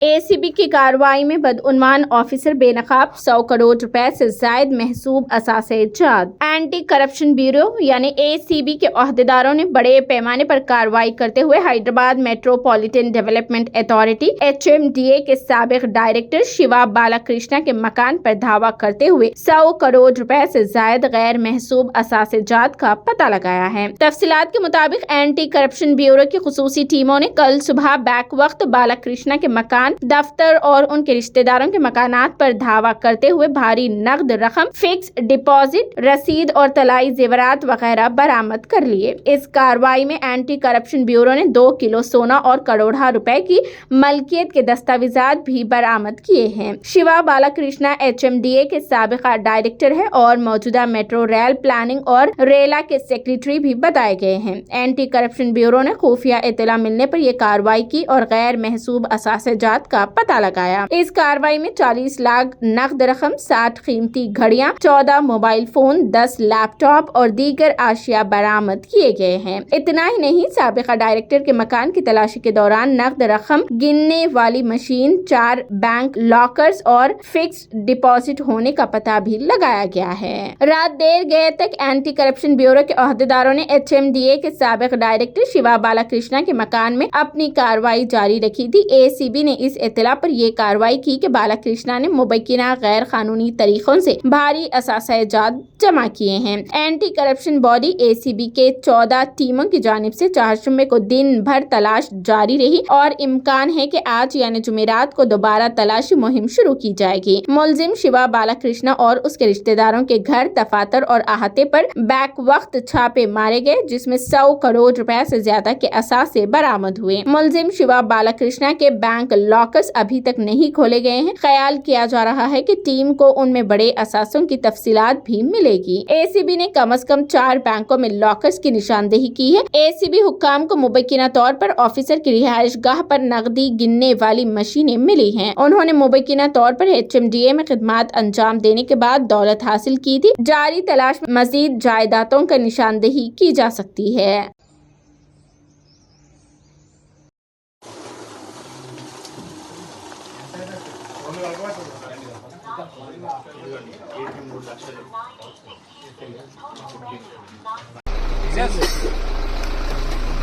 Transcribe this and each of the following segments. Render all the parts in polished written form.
ACB की कार्रवाई में बदउन्वान ऑफिसर बेनकाब 100 करोड़ रुपए से जायद महसूब असासे जात। एंटी करप्शन ब्यूरो यानी ACB के अहदेदारों ने बड़े पैमाने पर कार्रवाई करते हुए Hyderabad metropolitan development authority HMDA के साबिक डायरेक्टर शिवा बालाकृष्णा के मकान पर धावा करते हुए 100 करोड़ रुपए से जायद गैर महसूब असासे जात का पता लगाया है। तफसीलात के मुताबिक एंटी करप्शन ब्यूरो की खुसूसी टीमों ने कल सुबह बैक वक्त बालाकृष्णा के मकान, दफ्तर और उनके रिश्तेदारों के मकानात पर धावा करते हुए भारी नकद रकम, फिक्स डिपॉजिट, रसीद और तलाई जेवरात वगैरह बरामद कर लिए। इस कार्रवाई में एंटी करप्शन ब्यूरो ने 2 किलो सोना और करोड़ों रुपए की मलकियत के दस्तावेजात भी बरामद किए हैं। शिवा बालाकृष्णा HMDA के साबिका डायरेक्टर है और मौजूदा मेट्रो रेल प्लानिंग और रेला के सेक्रेटरी भी बताए गए हैं। एंटी करप्शन ब्यूरो ने खुफिया इत्तला मिलने पर यह कार्रवाई की और गैर महसूब असासे जात का पता लगाया। इस कार्रवाई में 40 लाख नकद रकम, 60 कीमती घड़ियां, 14 मोबाइल फोन, 10 लैपटॉप और दीगर आशिया बरामद किए गए हैं। इतना ही नहीं, साबिका डायरेक्टर के मकान की तलाशी के दौरान नकद रकम गिनने वाली मशीन, 4 बैंक लॉकर्स और फिक्स डिपॉजिट होने का पता भी लगाया गया है। रात देर गए तक एंटी करप्शन ब्यूरो के अहदेदारों ने HMDA के साबिक डायरेक्टर शिवा बालाकृष्णा के मकान में अपनी कार्रवाई जारी रखी थी। ACB ने इस इत्तला पर यह कार्रवाई की कि बालाकृष्णा ने मुबैना गैर कानूनी तरीकों से भारी असासाजात जमा किए हैं। एंटी करप्शन बॉडी ACB के 14 टीमों की जानिब से चारशंबे को दिन भर तलाश जारी रही और इम्कान है कि आज यानी जुमेरात को दोबारा तलाशी मुहिम शुरू की जाएगी। मुलजिम शिवा बालाकृष्णा और उसके रिश्तेदारों के घर, दफातर और अहाते पर बैक वक्त छापे मारे गए, जिसमें 100 करोड़ रुपए से ज्यादा के असासे बरामद हुए। मुलजिम शिवा बालाकृष्णा के बैंक लॉकर्स अभी तक नहीं खोले गए हैं। ख्याल किया जा रहा है कि टीम को उनमें बड़े असासों की तफसीलात भी मिलेगी। ACB ने कम से कम 4 बैंकों में लॉकर्स की निशानदेही की है। ACB हुक्काम को मुबैना तौर पर ऑफिसर की रिहाइश गाह पर नकदी गिनने वाली मशीनें मिली हैं। उन्होंने मुबैना तौर पर HMDA में खिदमत अंजाम देने के बाद दौलत हासिल की थी। जारी तलाश में मजीद जायदादों का निशानदेही की जा सकती है।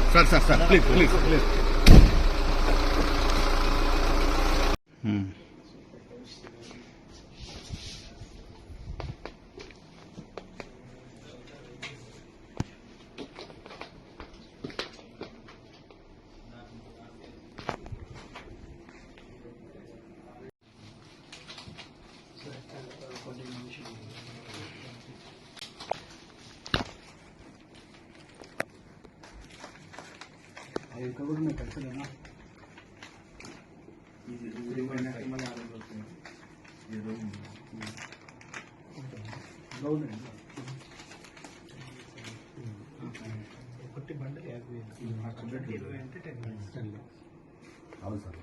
Sir, please. में कैसे लेना ಹೌದು ಸರ್.